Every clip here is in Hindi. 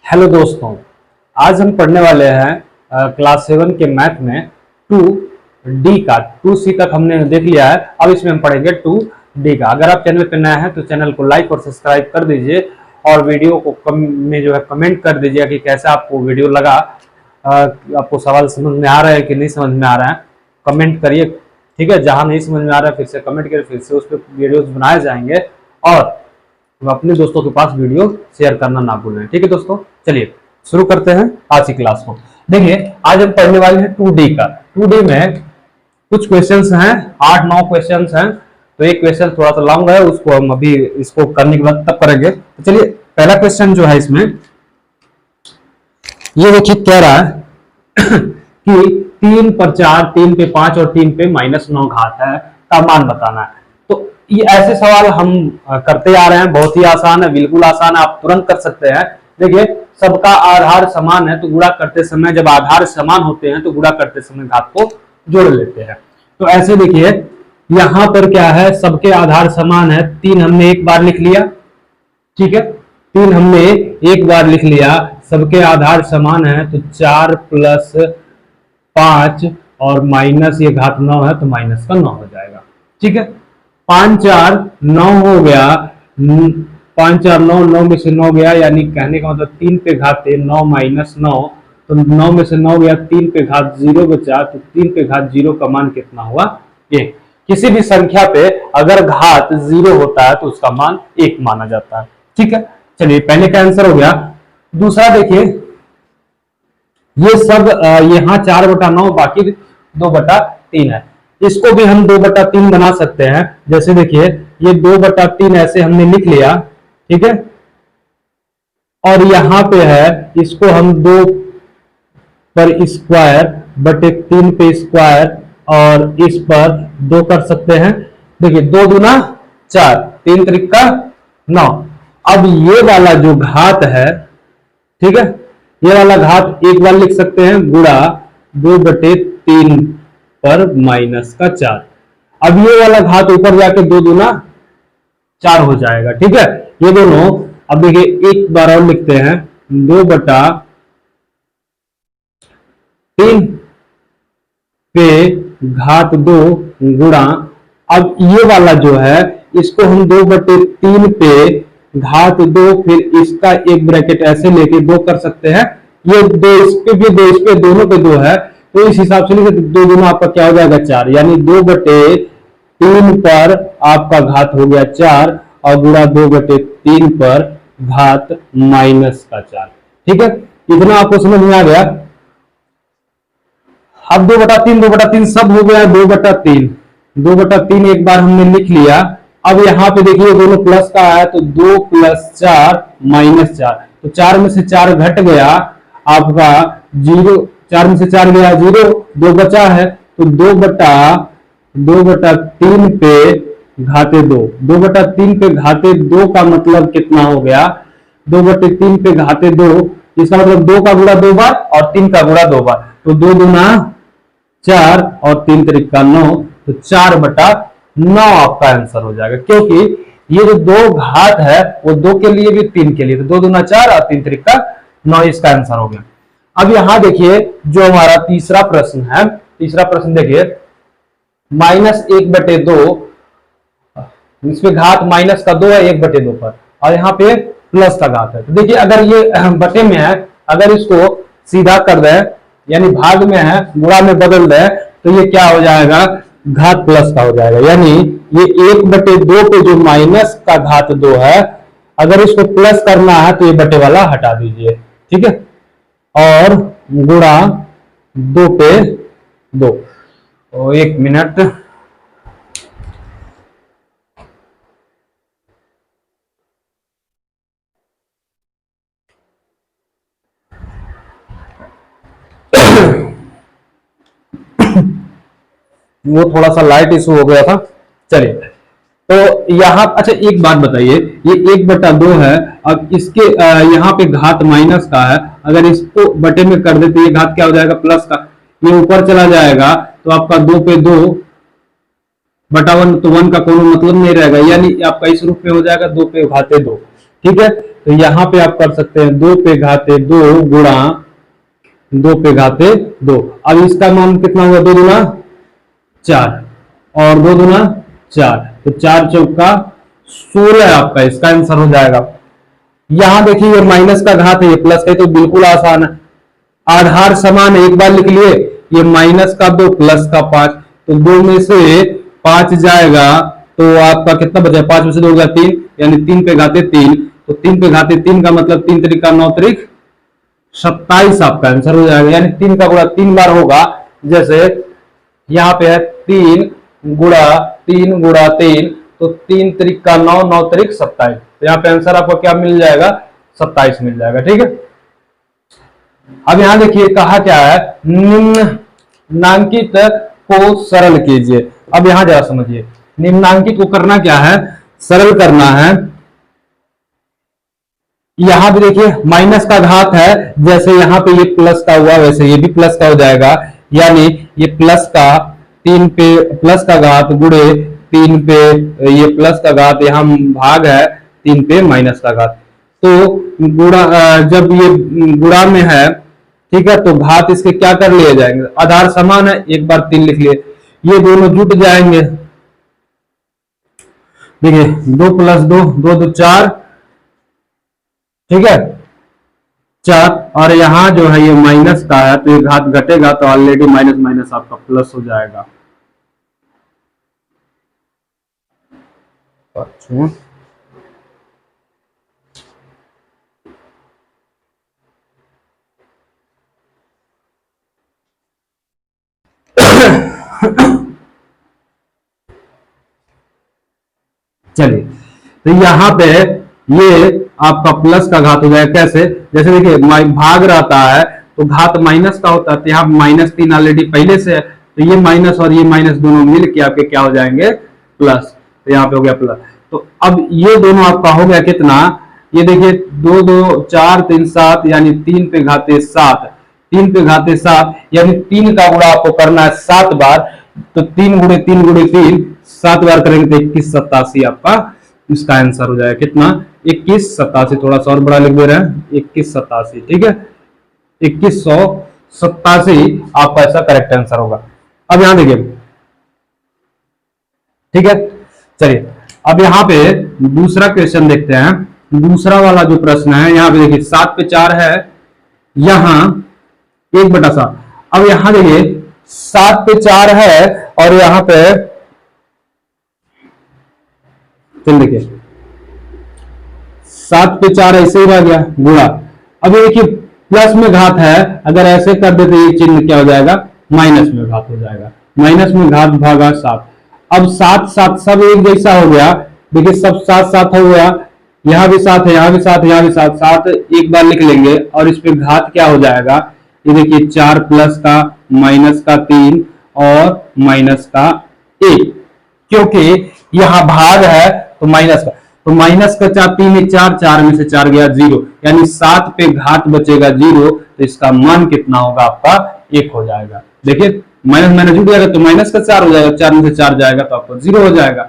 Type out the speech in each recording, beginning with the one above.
हेलो दोस्तों, आज हम पढ़ने वाले हैं क्लास 7 के मैथ में 2D का 2C तक हमने देख लिया है। अब इसमें हम पढ़ेंगे 2D का। अगर आप चैनल पे नए हैं तो चैनल को लाइक और सब्सक्राइब कर दीजिए और वीडियो को में जो है कमेंट कर दीजिए कि कैसा आपको वीडियो लगा। आपको सवाल समझ में आ रहा है कि नहीं समझ में आ रहा है, कमेंट करिए। ठीक है, जहां नहीं समझ में आ रहा है फिर से कमेंट करिए, फिर से उस पर वीडियोज बनाए जाएंगे और अपने दोस्तों के पास वीडियो शेयर करना ना भूलें। ठीक है दोस्तों, चलिए शुरू करते हैं आज की क्लास को। देखिए, आज हम पढ़ने वाले हैं 2D का। 2D में कुछ क्वेश्चंस हैं, 8-9 क्वेश्चंस हैं। तो एक क्वेश्चन थोड़ा सा लॉन्ग है, उसको हम अभी इसको करने के बाद तब करेंगे। तो चलिए, पहला क्वेश्चन जो है इसमें ये देखिए, कह रहा है कि 3 पर 4, 3 पे 5 और 3 पे -9 घात है का मान बताना है। तो ये ऐसे सवाल हम करते आ रहे हैं, बहुत ही आसान है, बिल्कुल आसान है, आप तुरंत कर सकते हैं। देखिए, सबका आधार समान है तो गुणा करते समय, जब आधार समान होते हैं तो गुणा करते समय घात को जोड़ लेते हैं। तो ऐसे देखिए, यहां पर क्या है, सबके आधार समान है, 3 हमने एक बार लिख लिया। ठीक है, 3 हमने एक बार लिख लिया, सबके आधार समान है तो 4 + 5 और माइनस ये घात 9 है तो माइनस का 9 हो जाएगा। ठीक है, 5 4 9 हो गया, 5 4 9, 9 में से 9 गया, यानी कहने का मतलब 3 पे घाते 9 - 9, तो 9 में से 9 गया, 3 पे घात 0 बचा, तो 3 पे घात 0 का मान कितना हुआ? 1। किसी भी संख्या पे अगर घात 0 होता है तो उसका मान 1 माना जाता है। ठीक है, चलिए पहले का आंसर हो गया। दूसरा देखिए, ये सब यहाँ 4/9 बाकी 2/3 है, इसको भी हम 2/3 बना सकते हैं। जैसे देखिए, ये 2/3 ऐसे हमने लिख लिया। ठीक है, और यहां पे है, इसको हम 2 पर स्क्वायर बटे 3 पे स्क्वायर और इस पर 2 कर सकते हैं। देखिए, 2 दूना 4, 3 त्रिका 9। अब ये वाला जो घात है, ठीक है, ये वाला घात एक बार लिख सकते हैं, गुणा 2/3 पर -4। अब ये वाला घात ऊपर जाके 2 दूना 4 हो जाएगा। ठीक है, ये दोनों अब देखिए एक बार और लिखते हैं, 2/3 पे घात 2 गुणा, अब ये वाला जो है इसको हम 2/3 पे घात 2, फिर इसका एक ब्रैकेट ऐसे लेके 2 कर सकते हैं। ये 2 इस पे भी 2 इस पे, दोनों पे 2 है, तो इस हिसाब से लिखे 2 दूना आपका क्या हो जाएगा? 4, यानी 2/3 पर आपका घात हो गया 4 और गुणा 2/3 पर घात -4। ठीक है, इतना आपको समझ में आ गया। अब 2/3 सब हो गया, 2/3 एक बार हमने लिख लिया। अब यहाँ पे देखिए दोनों प्लस का है तो 2 + 4 -4, तो 4 में से 4 घट गया आपका 0, 4 में से 4 गया 0, 2 बचा है, तो 2/3 पे घाते 2, 2/3 पे घाते 2 का मतलब कितना हो गया? 2/3 पे घाते 2, इसका मतलब 2 का गुणा 2 बार और 3 का गुणा 2 बार, तो 2 दूना 4 और 3 त्रिका 9, तो 4/9 आपका आंसर हो जाएगा। क्योंकि ये जो 2 घात है वो 2 के लिए भी 3 के लिए, तो 2 दूना 4 और 3 त्रिका 9, इसका आंसर हो गया। अब यहां देखिए, जो हमारा तीसरा प्रश्न है, तीसरा प्रश्न देखिए, -1/2, इसमें घात माइनस का 2 है 1/2 पर, और यहाँ पे प्लस का घात है। तो देखिए, अगर ये बटे में है, अगर इसको सीधा कर दे, यानी भाग में है गुणा में बदल दे, तो ये क्या हो जाएगा? घात प्लस का हो जाएगा। यानी ये 1/2 पे जो माइनस का घात 2 है, अगर इसको प्लस करना है तो ये बटे वाला हटा दीजिए। ठीक है, और गुणा 2 पे 2। तो 1 मिनट, वो थोड़ा सा लाइट इशू हो गया था। चलिए, तो यहाँ अच्छा एक बात बताइए, ये 1/2 है, अब इसके यहाँ पे घात माइनस का है, अगर इसको बटे में कर देते ये घात क्या हो जाएगा? प्लस का, ये ऊपर चला जाएगा तो आपका 2 पे 2/1, तो 1 का कोई मतलब नहीं रहेगा, यानी आपका इस रूप में हो जाएगा 2 पे घाते 2। ठीक है, तो यहाँ पे आप कर सकते हैं 2 पे घाते 2 गुणा 2 पे घाते 2। अब इसका मान कितना हुआ, 2 गुना 4 और 2 गुना 4, तो 4 चौका 16 आपका इसका आंसर हो जाएगा। यहां देखिए ये माइनस का घात है, ये प्लस का है, तो बिल्कुल आसान है। आधार समान है, एक बार लिख लिए, ये माइनस का 2 प्लस का 5, तो 2 में से 5 जाएगा तो आपका कितना बचा, 5 में से 2 गया 3, यानी 3 पे घाते 3, तो 3 पे घाते 3 का मतलब 3 त्रिका 9 त्रिक 27 आपका आंसर हो जाएगा। यानी 3 का गुणा 3 बार होगा, जैसे यहाँ पे है 3 गुणा 3 गुणा 3, तो 3 त्रिका 9, 9 त्रिक 27, तो यहाँ पे आंसर आपको क्या मिल जाएगा, 27 मिल जाएगा। ठीक है, अब यहां देखिए कहा क्या है, निम्नांकित को सरल कीजिए। अब यहां जरा समझिए, निम्नांकित को करना क्या है, सरल करना है। यहां भी देखिए माइनस का घात है, जैसे यहां पे ये प्लस का हुआ वैसे ये भी प्लस का हो जाएगा, यानी ये प्लस का 3 पे प्लस का घात गुणे 3 पे ये प्लस का घात, यहां भाग है 3 पे माइनस का घात, तो गुणा जब ये गुणा में है, ठीक है, तो घात इसके क्या कर लिए जाएंगे, आधार समान है, एक बार 3 लिख लिए, ये दोनों जुट जाएंगे। देखिए 2 प्लस 2, 2 2 4, ठीक है 4, और यहां जो है ये माइनस का है, तो ये घात घटेगा तो ऑलरेडी माइनस माइनस आपका प्लस हो जाएगा। अच्छा चलिए, तो यहां पे ये आपका प्लस का घात हो जाएगा, कैसे, जैसे देखिए भाग रहता है तो घात माइनस का होता है, तो यहाँ -3 ऑलरेडी पहले से है, तो ये माइनस और ये माइनस दोनों मिल के आपके क्या हो जाएंगे, प्लस, तो यहाँ पे हो गया प्लस। तो अब ये दोनों आपका हो गया कितना, ये देखिए 2 2 4 3 7, यानी 3 पे घाते 7, 3 पे घाते 7, यानी 3 का गुणा आपको करना है 7 बार, तो 3 गुणे 3 गुणे 3 7 बार करेंगे तो 2187 आपका इसका आंसर हो जाएगा। कितना, 2187, थोड़ा सा और बड़ा लिख दे रहे हैं 2187, ठीक है 2187 आपका ऐसा करेक्ट आंसर होगा। अब यहां देखिए, ठीक है, चलिए अब यहां पे दूसरा क्वेश्चन देखते हैं। दूसरा वाला जो प्रश्न है, यहां पे देखिए 7 पे 4 है, यहां 1/7। अब यहां देखिए 7 पे 4 है और यहां पे चल देखिए 7 पे 4 ऐसे ही रह गया गुणा। अब ये देखिए प्लस में घात है, अगर ऐसे कर देते ये चिन्ह क्या हो जाएगा, माइनस में घात हो जाएगा, माइनस में घात भागा 7। अब 7 7 सब एक जैसा हो गया, देखिए सब 7 7 हो गया, यहां भी 7 है, यहां भी 7 है, यहां भी 7 7 एक बार लिख लेंगे, और इस पे घात क्या हो जाएगा, ये देखिए 4 प्लस का माइनस का 3 और माइनस का 1, क्योंकि यहां भाग है तो माइनस का, तो माइनस का 4 3 में 4, 4 में से 4 गया 0, यानी 7 पे घात बचेगा 0, तो इसका मान कितना होगा आपका 1 हो जाएगा। देखिए माइनस माइनस जुड़ जाएगा तो माइनस का 4 हो जाएगा, 4 में से 4 जाएगा तो आपका 0 हो जाएगा।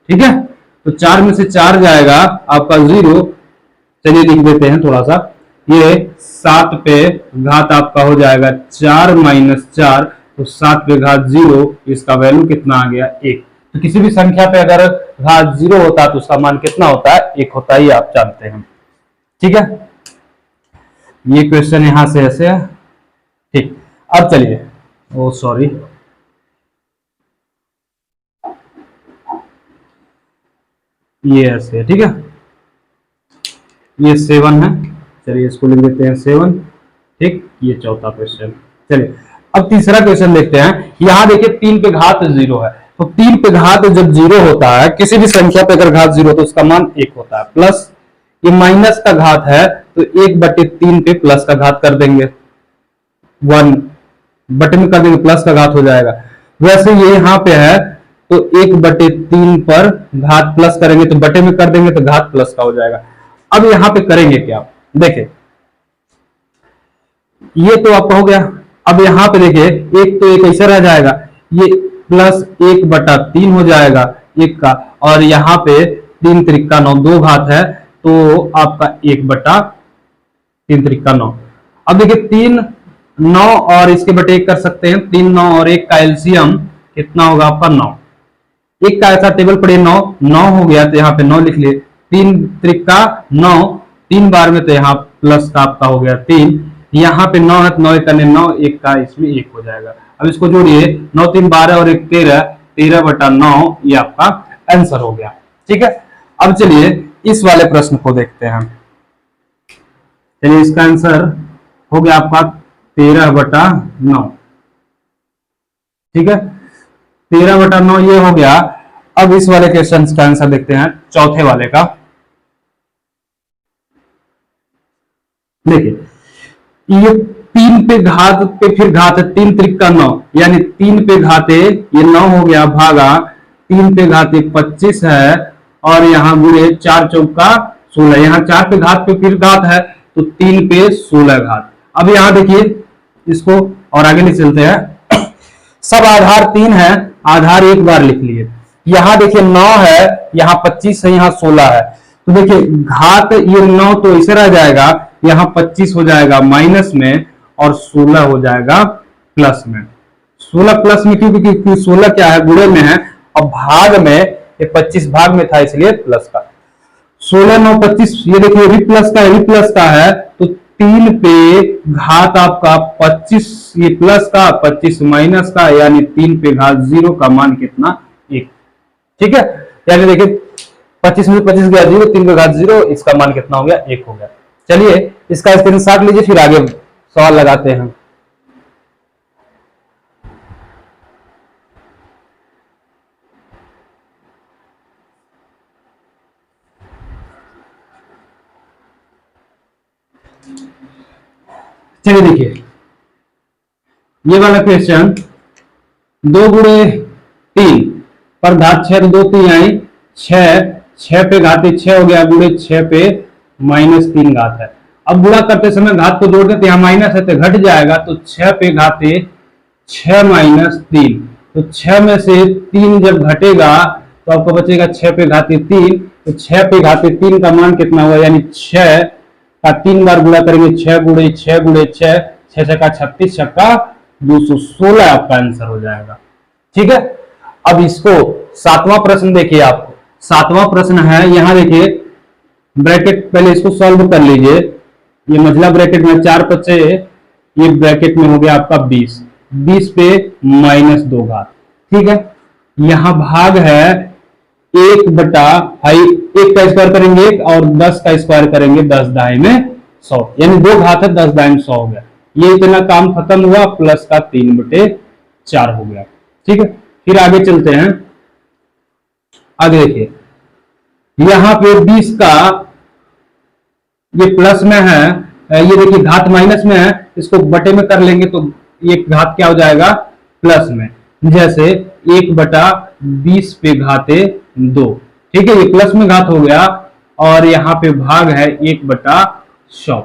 ठीक है, तो 4 में से 4 जाएगा आपका 0, चलिए लिख देते हैं थोड़ा सा, ये 7 पे घात आपका हो जाएगा 4 माइनस 4, तो 7 पे घात 0, इसका वैल्यू कितना आ गया 1। तो किसी भी संख्या पे अगर घात 0 होता है तो उसका मान कितना होता है, 1 होता है, ये आप जानते हैं। ठीक है, ये क्वेश्चन यहां से ऐसे है। ठीक, अब चलिए, ओ सॉरी, ये ऐसे है, ठीक है, ये 7 है, चलिए इसको लिख देते हैं 7। ठीक, ये चौथा क्वेश्चन। चलिए अब तीसरा क्वेश्चन देखते हैं। यहां देखिए 3 पे घात 0 है, तो 3 पे घात जब 0 होता है, किसी भी संख्या पे अगर घात 0 तो उसका मान 1 होता है, प्लस ये माइनस का घात है तो 1/3 पे प्लस का घात कर देंगे, 1 बटे में कर देंगे, प्लस का घात हो जाएगा। वैसे ये यहां पे है तो 1/3 पर घात प्लस करेंगे तो बटे में कर देंगे तो घात प्लस का हो जाएगा। अब यहां पे करेंगे क्या, देखें, ये तो आपका हो गया। अब यहां पे देखिए एक तो एक ऐसा रह जाएगा, ये प्लस 1/3 हो जाएगा 1 का, और यहाँ पे 3 त्रिका 9, 2 घात है तो आपका 1/3 त्रिका 9। अब देखिए 3 9 और इसके बटे 1 कर सकते हैं। 3 9 और 1 का एलसीएम कितना होगा आपका 9। एक का ऐसा टेबल पड़े 9 9 हो गया तो यहाँ पे 9 लिख लिए। 3 त्रिका 9, 3 बार में तो यहाँ प्लस का आपका हो गया 3। यहाँ पे 9 है तो 9 करने 9, 1 का इसमें 1 हो जाएगा। अब इसको जोड़िए 9 3 12 और 1 13, 13/9 ये आपका आंसर हो गया। ठीक है, अब चलिए इस वाले प्रश्न को देखते हैं। चलिए इसका आंसर हो गया आपका 13/9। ठीक है, 13/9 ये हो गया। अब इस वाले क्वेश्चन का आंसर देखते हैं, चौथे वाले का। देखिए ये 3 पे घात पे फिर घात है, 3 त्रिका 9, यानी 3 पे घाते ये 9 हो गया भागा 3 पे घाते 25 है और यहाँ गुणे 4 चौका 16। यहाँ 4 पे घात पे फिर घात है तो 3 पे 16 घात। अब यहाँ देखिए इसको और आगे नहीं चलते हैं। सब आधार 3 है, आधार एक बार लिख लिए। यहाँ देखिए 9 है, यहाँ 25 है, यहाँ 16 है। तो देखिए घात ये 9 तो ऐसे रह जाएगा, यहाँ 25 हो जाएगा माइनस में और 16 हो जाएगा प्लस में। 16 प्लस में क्यों? क्योंकि 16 क्या है, गुणे में है और भाग में, ये 25 भाग में था इसलिए प्लस का। 16 9 25, ये देखिए भी प्लस का, भी प्लस का है तो 3 पे घात आपका 25, ये प्लस का 25 माइनस का, यानी 3 पे घात 0 का मान कितना 1। ठीक है, यानी देखिए 25 में 25 गया 0, 3 पे घात 0, इसका मान कितना हो गया 1 हो गया। चलिए इसका स्क्रीनशॉट लीजिए, फिर आगे सवाल लगाते हैं। चलिए देखिए ये वाला क्वेश्चन 2 गुणे 3 पर घात 6 तो 2 3 आई 6, 6 पे घाते 6 हो गया गुणे 6 पे -3 घात है। अब गुणा करते समय घात को जोड़ देते, यहाँ माइनस है तो घट जाएगा, तो 6 पे घाते 6 -3, तो 6 में से 3 जब घटेगा तो आपको बचेगा 6 पे घाते 3, तो 6 पे घाते 3 का मान कितना हुआ, यानी 6 का 3 बार गुणा करेंगे, 6 गुणे 6 गुणे 6, 6 का 36, 6 का 216 आपका आंसर हो जाएगा। ठीक है, अब इसको 7वां प्रश्न देखिए। आपको 7वां प्रश्न है, यहां देखिए ब्रैकेट, पहले इसको सॉल्व कर लीजिए। ये मझला ब्रैकेट में 4 बचे, ये ब्रैकेट में हो गया आपका 20, 20 पे -2 घात। ठीक है, यहां भाग है 1 का स्क्वायर करेंगे 1 और 10 का स्क्वायर करेंगे 10 दाएं में 100, यानी 2 घात है 10 दाएं में 100 हो गया। ये इतना काम खत्म हुआ, प्लस का 3/4 हो गया। ठीक है, फिर आगे चलते हैं। आगे देखिए यहां पे 20 का ये प्लस में है, ये देखिए घात माइनस में है, इसको बटे में कर लेंगे तो ये घात क्या हो जाएगा प्लस में, जैसे 1/20 पे घाते 2। ठीक है, ये प्लस में घात हो गया और यहाँ पे भाग है 1/100।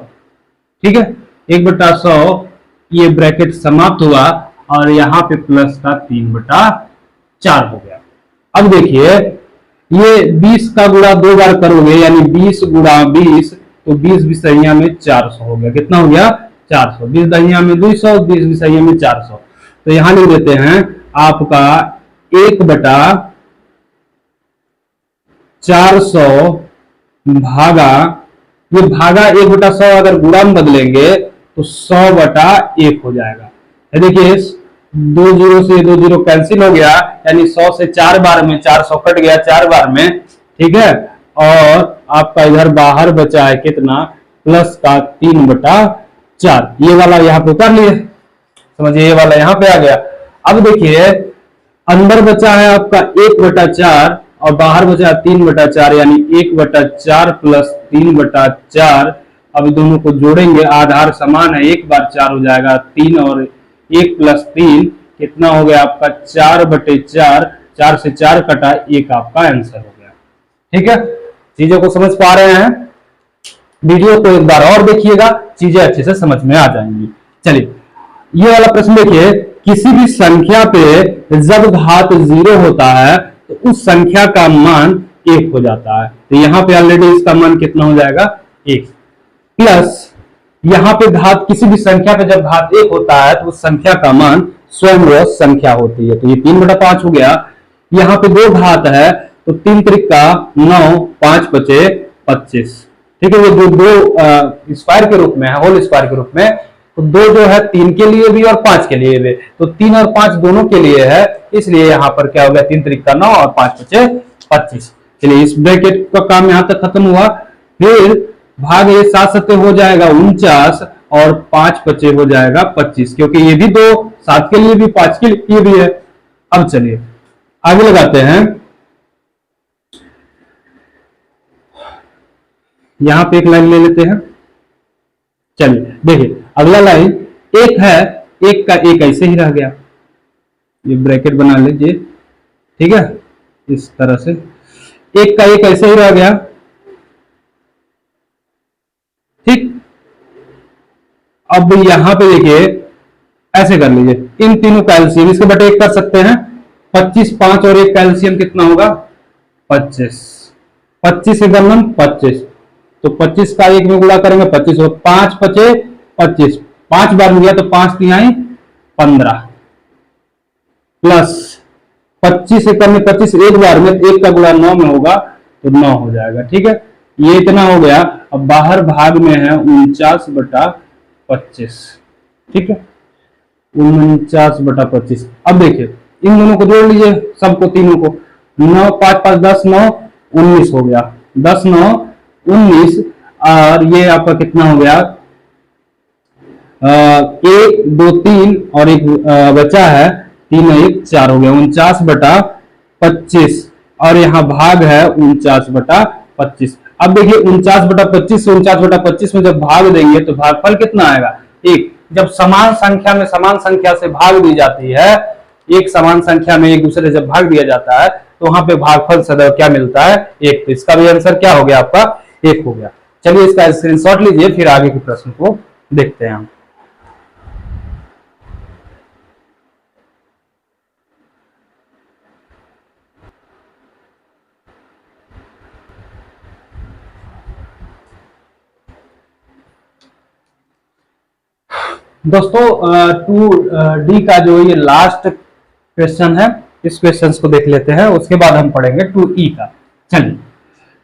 ठीक है, 1/100, ये ब्रैकेट समाप्त हुआ और यहाँ पे प्लस का 3/4 हो गया। अब देखिए ये 20 का गुणा 2 बार करोगे, यानी 20 गुणा 20, तो 20 विसैया में 400 हो गया। कितना हो गया 400, 20 दहिया में 200, 20 विसैया में 400। तो यहां लिख देते हैं आपका 1/400 भागा, ये भागा 1/100 अगर गुणा में बदलेंगे तो 100/1 हो जाएगा। देखिए 2 0 से 2 0 कैंसिल हो गया, यानी 100 से 4 बार में 400 कट गया 4 बार में। ठीक है, और आपका इधर बाहर बचा है कितना, प्लस का 3/4। ये वाला यहाँ पे उतार लिए, समझिए ये वाला यहाँ पे आ गया। अब देखिए अंदर बचा है आपका 1/4 और बाहर बचा 3/4, यानी 1/4 प्लस 3/4। अब दोनों को जोड़ेंगे, आधार समान है, 1 बार 4 हो जाएगा 3 और 1 प्लस 3 कितना हो गया आपका 4/4, 4 से 4 कटा 1 आपका आंसर हो गया। ठीक है, चीजों को समझ पा रहे हैं? वीडियो को एक बार और देखिएगा, चीजें अच्छे से समझ में आ जाएंगी। चलिए ये वाला प्रश्न देखिए, किसी भी संख्या पे जब घात 0 होता है तो उस संख्या का मान 1 हो जाता है। तो यहाँ पे ऑलरेडी इसका मान कितना हो जाएगा 1, प्लस यहाँ पे घात किसी भी संख्या पे जब घात 1 होता है तो उस संख्या का मान स्वयं वह संख्या होती है। तो ये 3/5 हो गया। यहाँ पे 2 घात है तो 3 त्रिका 9, 5 बचे 25। ठीक है, ये दो स्क्वायर के रूप में है, होल स्क्वायर के रूप में। तो 2 जो है 3 के लिए भी और 5 के लिए भी, तो 3 और 5 दोनों के लिए है, इसलिए यहाँ पर क्या हो गया 3 त्रिका 9 और 5 बचे 25। चलिए इस ब्रैकेट का काम यहाँ तक खत्म हुआ। फिर भाग ये 7 7 हो जाएगा 49 और 5 बचे हो जाएगा 25, क्योंकि ये भी 2 7 के लिए भी 5 के लिए भी है। अब चलिए आगे लगाते हैं। यहां पे एक लाइन ले लेते हैं। चलिए देखिए अगला लाइन 1 है, 1 का 1 ऐसे ही रह गया, ये ब्रैकेट बना लीजिए। ठीक है, इस तरह से 1 का 1 ऐसे ही रह गया। ठीक, अब यहां पे देखिए ऐसे कर लीजिए, इन तीनों का एलसीएम इसके बटे 1 कर सकते हैं। 25, 5 और 1 का एलसीएम कितना होगा 25। 25 से गणन 25, तो 25 का 1 में गुणा करेंगे 25 और 5 बचे 25, 5 बार में गया तो 5 तिहाई 15, प्लस 25 से करने 25 एक बार में, 1 का गुणा 9 में होगा तो 9 हो जाएगा। ठीक है, ये इतना हो गया। अब बाहर भाग में है 49/25। ठीक है, 49/25। अब देखिए इन दोनों को जोड़ लीजिए, सबको तीनों को, 9 5 5 10 9 19 हो गया, 10 9 19, और ये आपका कितना हो गया 1 2 3 और एक बचा है 3 1 4 हो गया 49/25, और यहाँ भाग है 49/25। अब देखिए 49/25 से 49/25 में जब भाग देंगे तो भागफल कितना आएगा 1। जब समान संख्या में समान संख्या से भाग दी जाती है, एक समान संख्या में एक दूसरे जब भाग दिया जाता है तो वहां पे भागफल सदैव क्या मिलता है 1। तो इसका भी आंसर क्या हो गया आपका 1 हो गया। चलिए इसका स्क्रीनशॉट लीजिए, फिर आगे के प्रश्न को देखते हैं हम। दोस्तों 2D का जो ये लास्ट क्वेश्चन है, इस क्वेश्चन को देख लेते हैं, उसके बाद हम पढ़ेंगे 2E का। चलिए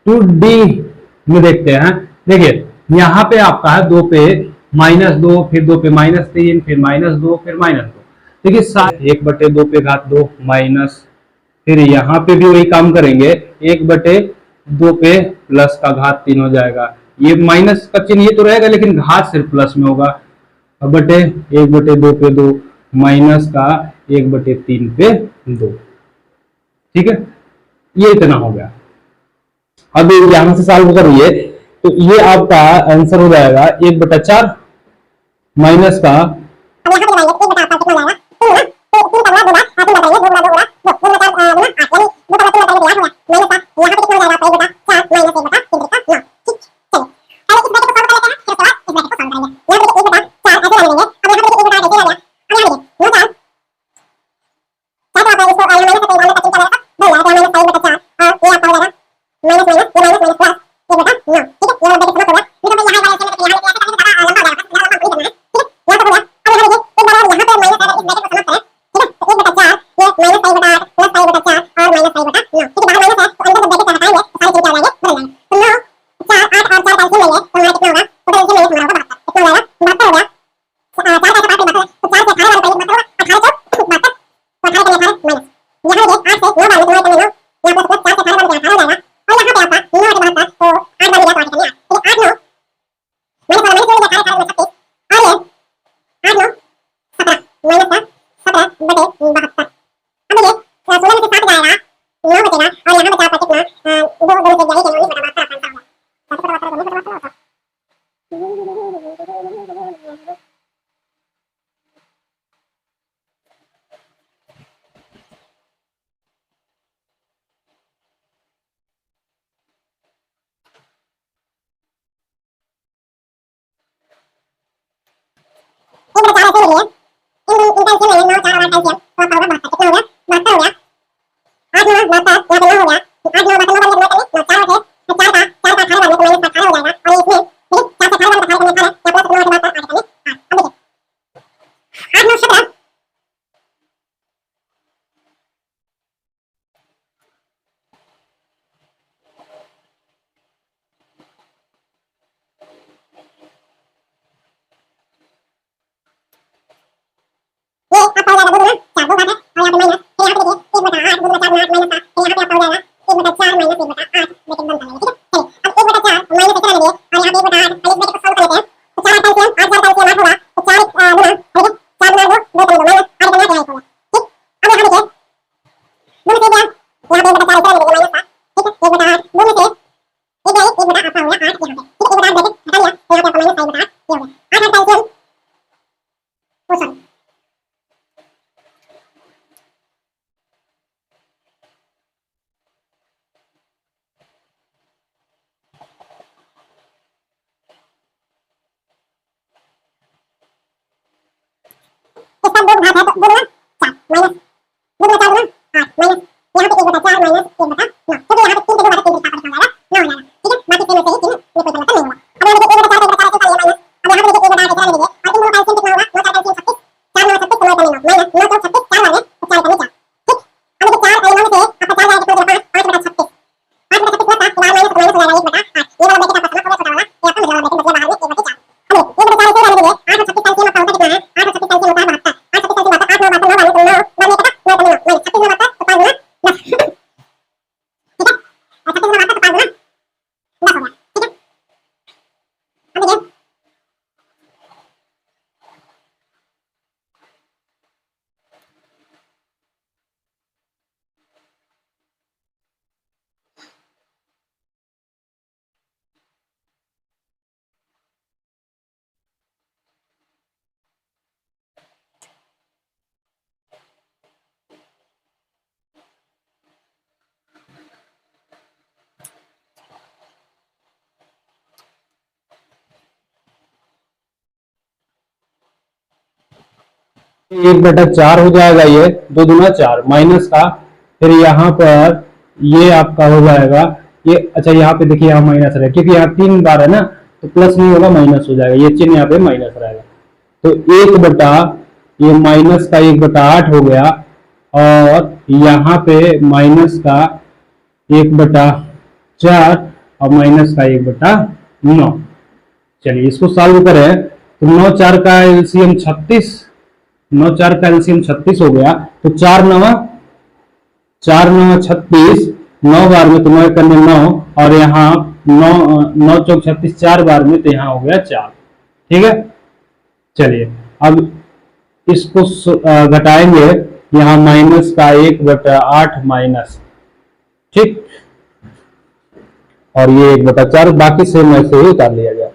2D में देखते हैं। देखिए यहाँ पे आपका है 2 पे -2, फिर 2 पे -3, फिर -2, फिर -2। देखिए 1/2 पे घात 2 माइनस, फिर यहाँ पे भी वही काम करेंगे, 1/2 पे प्लस का घात 3 हो जाएगा। ये माइनस का चिन्ह ये तो रहेगा लेकिन घात सिर्फ प्लस में होगा, बटे 1/2 पे 2 माइनस का 1/3 पे 2। ठीक है, ये इतना हो गया। अब यहां से सॉल्व करिए तो ये आपका आंसर हो जाएगा 1/4 माइनस का, 1/4 हो जाएगा, ये 2 दूना 4 माइनस का, फिर यहाँ पर ये आपका हो जाएगा ये, अच्छा यहाँ पे देखिए यहाँ माइनस रहेगा क्योंकि यहाँ 3 बार है ना, तो प्लस नहीं होगा माइनस हो जाएगा, ये चिन्ह यहाँ पे माइनस रहेगा। तो 1 बटा ये माइनस का 1/8 हो गया, और यहाँ पे माइनस का 1/4 और माइनस का 1/9। चलिए इसको सॉल्व करें तो 9 4 का एलसीएम 36, 9 4 का एलसीएम 36 हो गया, तो 4 9 36, 9 बार में तो 9 करने 9, और यहाँ 9 चौक 36 4 बार में, तो यहाँ हो गया 4। ठीक है, चलिए अब इसको घटाएंगे, यहाँ माइनस का 1/8 माइनस, ठीक, और ये 1/4 बाकी सेम ऐसे ही उतार लिया गया।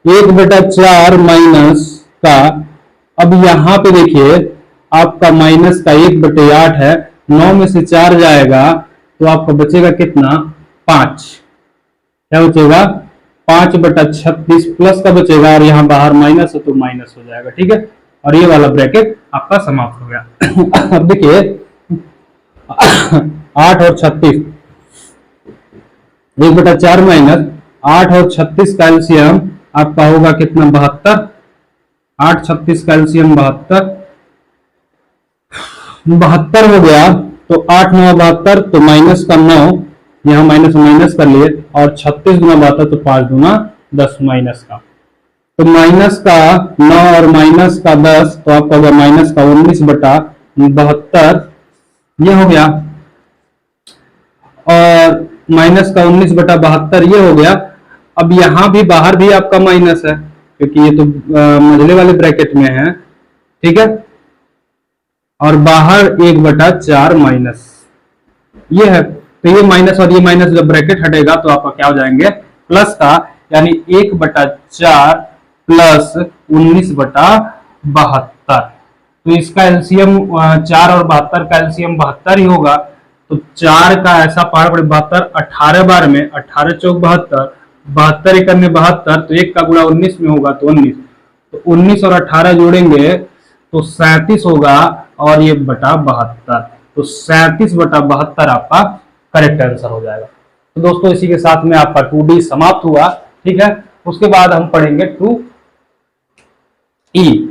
1/4 माइनस का, अब यहां पे देखिए आपका माइनस का 1/8 है, 9 में से 4 जाएगा तो आपका बचेगा कितना, 5। क्या बचेगा, 5/36 प्लस का बचेगा, और यहां बाहर माइनस है तो माइनस हो जाएगा। ठीक है, और ये वाला ब्रैकेट आपका समाप्त हो गया। अब देखिए 8 और 36, 1/4 माइनस 8 और 36 का एलसीएम आपका होगा कितना, 72। 8 36 का एलसीएम 72 हो गया, तो 8 9 72, तो माइनस का 9, यहाँ माइनस माइनस कर लिए, और 36 गुना 72 तो 5 गुना 10 माइनस का, तो माइनस का 9 और माइनस का 10, तो आपका होगा माइनस का 19/72, ये हो गया, और माइनस का 19/72 ये हो गया। अब यहां भी बाहर भी आपका माइनस है क्योंकि ये तो मझले वाले ब्रैकेट में है। ठीक है, और बाहर 1/4 माइनस ये है, तो ये माइनस और ये माइनस जब ब्रैकेट हटेगा तो आपका क्या हो जाएंगे, प्लस का, यानी 1/4 प्लस 19/72। तो इसका एलसीएम 4 और 72 का एलसीएम 72 ही होगा, तो 4 का ऐसा पहाड़ पड़े 72, 18 बार में 18 चौक 72, 72 एक में 72, तो 1 का गुणा 19 में होगा तो 19, तो 19 और 18 जोड़ेंगे तो 37 होगा, और ये बटा 72, तो 37/72 आपका करेक्ट आंसर हो जाएगा। तो दोस्तों इसी के साथ में आपका 2D समाप्त हुआ। ठीक है, उसके बाद हम पढ़ेंगे 2E।